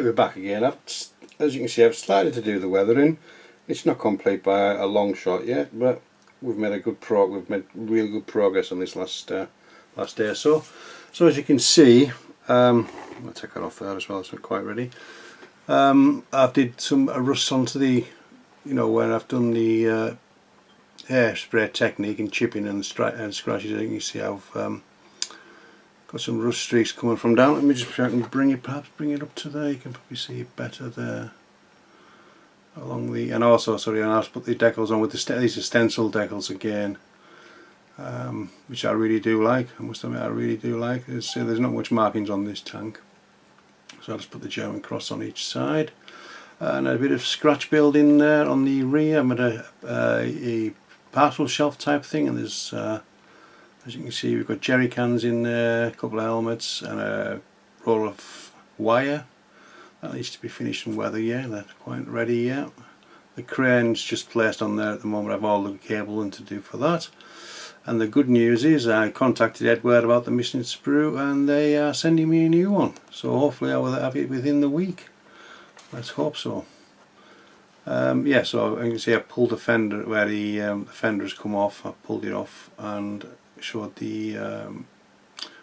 Right, we're back again. As you can see, I've started to do the weathering. It's not complete by a long shot yet, but we've made real good progress on this last day or so. So as you can see, I'll take that off there as well. It's not quite ready. I've did some rust onto the, when I've done the hairspray technique and chipping and scratches. As you can see, I've got some rust streaks coming from down. Let me just try and bring it up to there. You can probably see it better there. Along the, and also, sorry, and I'll put the decals on with these are stencil decals again, which I really do like. I must admit, I really do like. There's not much markings on this tank, so I'll just put the German cross on each side, and a bit of scratch building there on the rear. I'm at a parcel shelf type thing, and there's as you can see, we've got jerry cans in there, a couple of helmets, and a roll of wire. That needs to be finished and weathered yet. That's quite ready yet. The crane's just placed on there at the moment. I've all the cabling to do for that. And the good news is I contacted Edward about the missing sprue, and they are sending me a new one. So hopefully I will have it within the week. Let's hope so. Yeah, so you can see I pulled the fender where the fender has come off. I pulled it off and showed the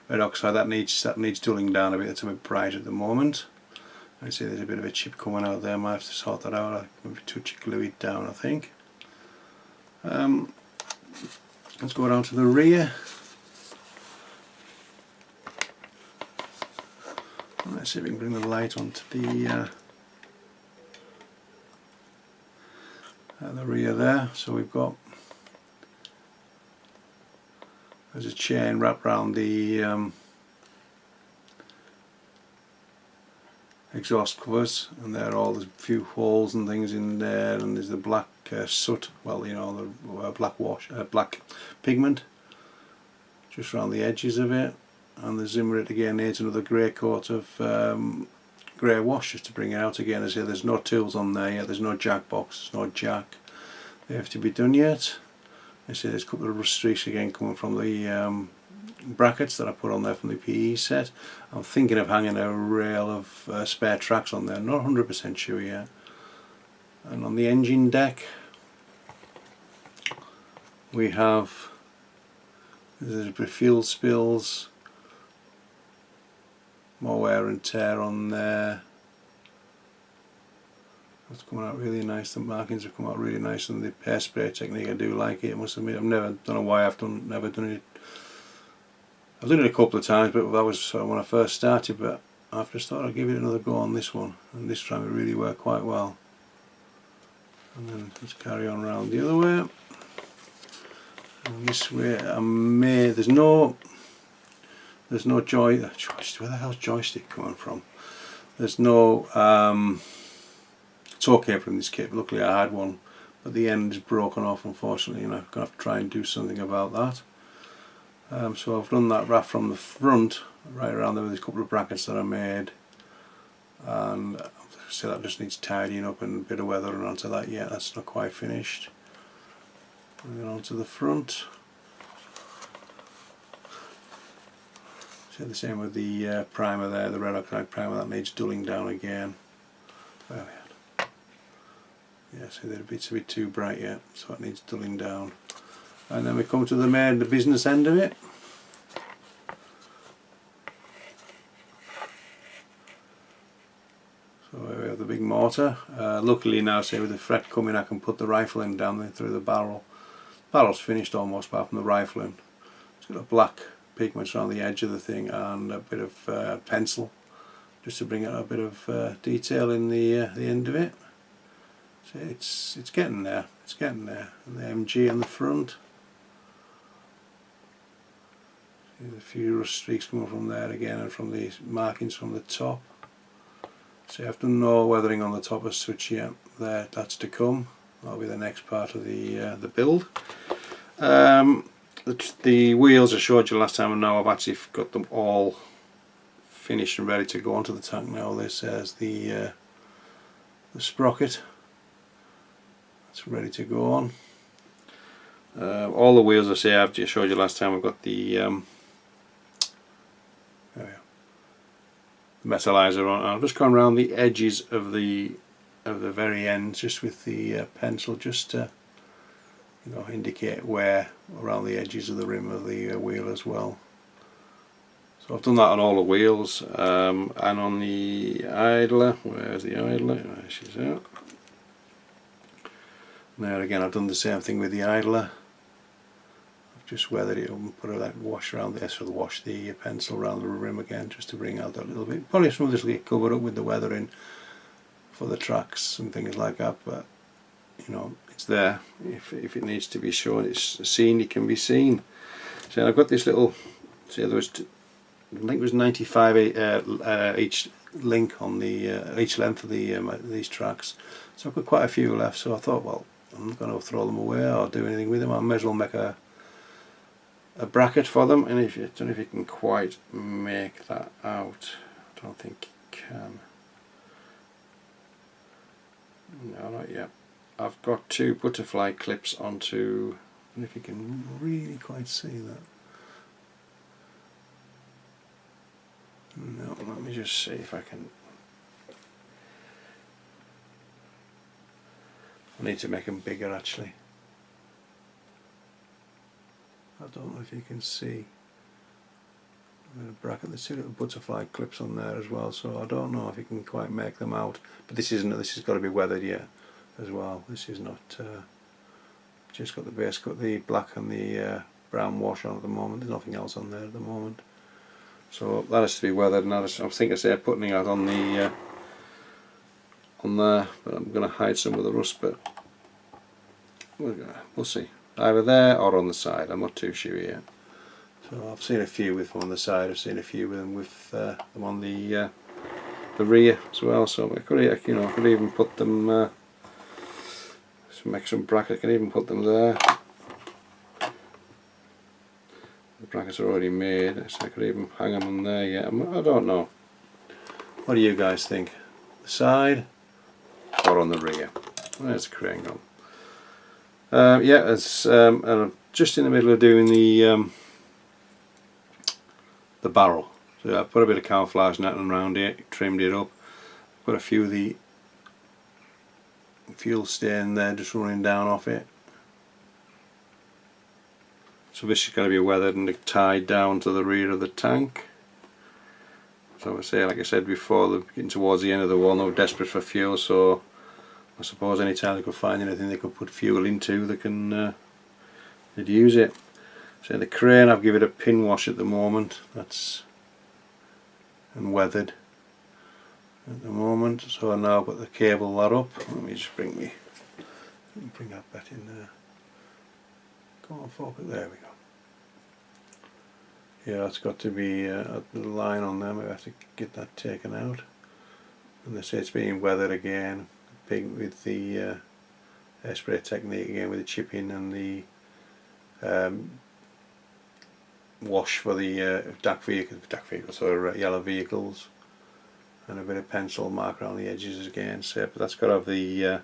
red oxide that needs dulling down a bit. It's a bit bright at the moment. I see there's a bit of a chip coming out there. I might have to sort that out. I'll touch glue it down, I think. Let's go down to the rear. Let's see if we can bring the light onto the rear there. So we've got, there's a chain wrapped around the exhaust covers, and there are all the few holes and things in there, and there's the black soot, well, the black pigment just around the edges of it, and the Zimmerit again needs another grey coat of grey wash just to bring it out again. As I say, there's no tools on there yet, there's no jack box, there's no jack, they have to be done yet. I see there's a couple of rust streaks again coming from the brackets that I put on there from the PE set. I'm thinking of hanging a rail of spare tracks on there, not 100% sure yet. And on the engine deck we have, there's a bit of fuel spills, more wear and tear on there. It's coming out really nice. The markings have come out really nice, and the hairspray technique, I do like it. I must admit, don't know why I've never done it. I've done it a couple of times, but that was when I first started. But I just thought I'd give it another go on this one, and this time it really worked quite well. And then let's carry on around the other way. And this way, there's no joystick. Where the hell's joystick coming from? There's no toe cable in this kit. Luckily I had one, but the end is broken off, unfortunately, and I'm going to have to try and do something about that. So I've done that wrap from the front right around there with a couple of brackets that I made, and so that just needs tidying up and a bit of weathering onto that yet. That's not quite finished. Bring it onto the front. So the same with the primer there, the red oxide primer, that needs dulling down again. Where are we at? Yeah, see the bit's a bit too bright yet, so it needs dulling down. And then we come to the business end of it. So we have the big motor. Luckily now, say with the fret coming, I can put the rifle in down there through the barrel. Barrel's finished almost, apart from the rifle in. It's got a black pigment around the edge of the thing, and a bit of pencil, just to bring out a bit of detail in the end of it. So it's getting there. It's getting there. And the MG on the front. There's a few rust streaks coming from there again, and from the markings from the top. So I've done no weathering on the top as such yet. That's to come. That'll be the next part of the build. The wheels I showed you last time, and now I've actually got them all finished and ready to go onto the tank now. This is the sprocket. It's ready to go on. All the wheels I say I've just showed you last time. I've got the metallizer on. I've just gone around the edges of the very ends just with the pencil, just to indicate where around the edges of the rim of the wheel as well. So I've done that on all the wheels, and on the idler. Where's the idler? There she's out. There again, I've done the same thing with the idler. I've just weathered it up and put a wash around there, so wash the pencil around the rim again, just to bring out that little bit. Probably some of this will get covered up with the weathering for the tracks and things like that, but it's there. If it needs to be shown, it's seen, it can be seen. So I've got this little, see, there was, I think it was 95 each link on the each length of these tracks. So I've got quite a few left. So I thought, well, I'm not going to throw them away or do anything with them. I may as well make a bracket for them. And I don't know if you can quite make that out. I don't think you can. No, not yet. I've got 2 butterfly clips onto. I don't know if you can really quite see that. No, let me just see if I can. I need to make them bigger actually. I don't know if you can see. I'm going to bracket the 2 little butterfly clips on there as well, so I don't know if you can quite make them out. But this has got to be weathered yet as well. This is not just got the base coat, the black and the brown wash on at the moment. There's nothing else on there at the moment. So that has to be weathered, and I was thinking of putting it out on the on there, but I'm going to hide some of the rust, but we'll see. Either there or on the side, I'm not too sure yet. So I've seen a few with them on the side, I've seen a few with them on the rear as well, so I could even put them, make some brackets, I can even put them there. The brackets are already made, so I could even hang them on there yet. I don't know. What do you guys think? The side or on the rear? There's the crane gone. Yeah, and I'm just in the middle of doing the barrel. So I put a bit of camouflage netting around it, trimmed it up, put a few of the fuel stain there just running down off it. So this is going to be weathered and tied down to the rear of the tank. So like I said before, they're getting towards the end of the one, they're desperate for fuel, so I suppose any time they could find anything they could put fuel into, they can they'd use it. So the crane, I've given it a pin wash at the moment, that's and weathered at the moment. So I now put the cable that up. Let me just bring that back in there. Come on, focus. There we go. Yeah, it's got to be the line on there. Maybe I have to get that taken out. And they say it's being weathered again, with the hairspray technique again, with the chipping and the wash for the dark vehicles or yellow vehicles, and a bit of pencil mark around the edges again. So, but that's got to have the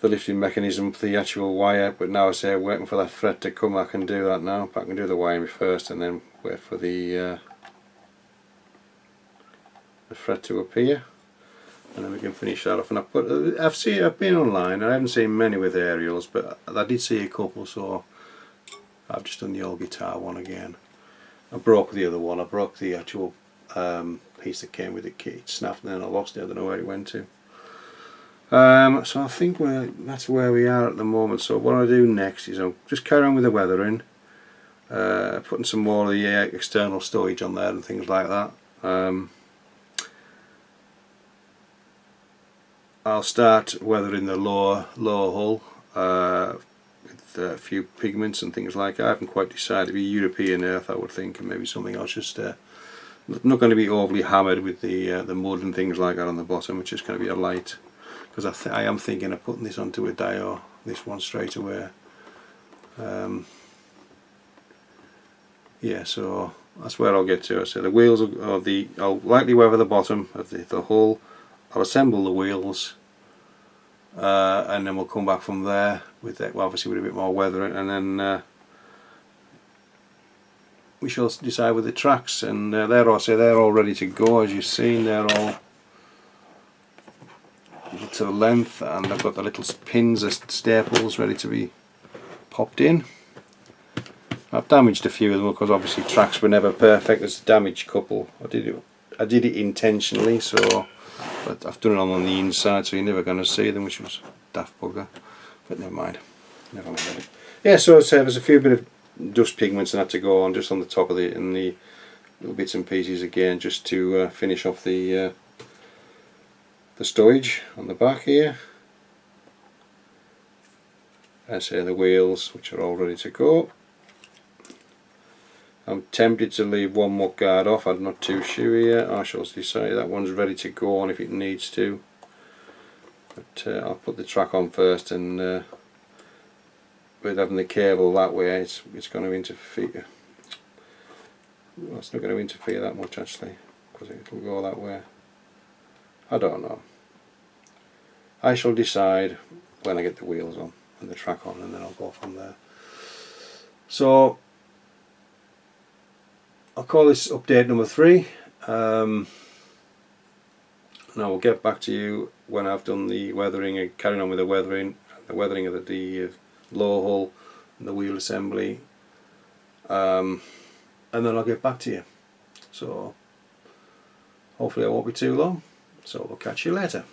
lifting mechanism for the actual wire. But now I say I'm waiting for that thread to come. I can do that now. But I can do the wiring first and then wait for the thread to appear, and then we can finish that off. And I've been online. I haven't seen many with aerials, but I did see a couple. So I've just done the old guitar one again. I broke the other one. I broke the actual piece that came with the kit. It snapped and then I lost it. I don't know where it went to. So I think that's where we are at the moment. So what I do next is I'll just carry on with the weathering, putting some more of the external storage on there and things like that. I'll start weathering the lower hull with a few pigments and things like that. I haven't quite decided. It'd be European earth, I would think, and maybe something else. Just not going to be overly hammered with the mud and things like that on the bottom. It's just going to be a light. Because I am thinking of putting this onto a Dio, this one straight away. Yeah, so that's where I'll get to. So the wheels I'll lightly weather the bottom of the hull. I'll assemble the wheels, and then we'll come back from there with that, obviously with a bit more weathering, and then we shall decide with the tracks, and they're all ready to go. As you've seen, they're all to the length, and I've got the little pins as staples ready to be popped in. I've damaged a few of them because obviously tracks were never perfect. There's a damaged couple. I did it intentionally, so but I've done it on the inside, so you're never going to see them, which was daft bugger. But never mind. Yeah, so as I said, there's a few bit of dust pigments that had to go on just on the top of the little bits and pieces again, just to finish off the stowage on the back here. As I say, the wheels, which are all ready to go. I'm tempted to leave one more guard off. I'm not too sure yet. I shall decide. That one's ready to go on if it needs to. But I'll put the track on first, and with having the cable that way, it's going to interfere. Well, it's not going to interfere that much actually, because it'll go that way. I don't know. I shall decide when I get the wheels on and the track on, and then I'll go from there. So I'll call this update number 3, and I will get back to you when I've done the weathering and carrying on with the weathering of the low hull and the wheel assembly, and then I'll get back to you. So hopefully I won't be too long, so we'll catch you later.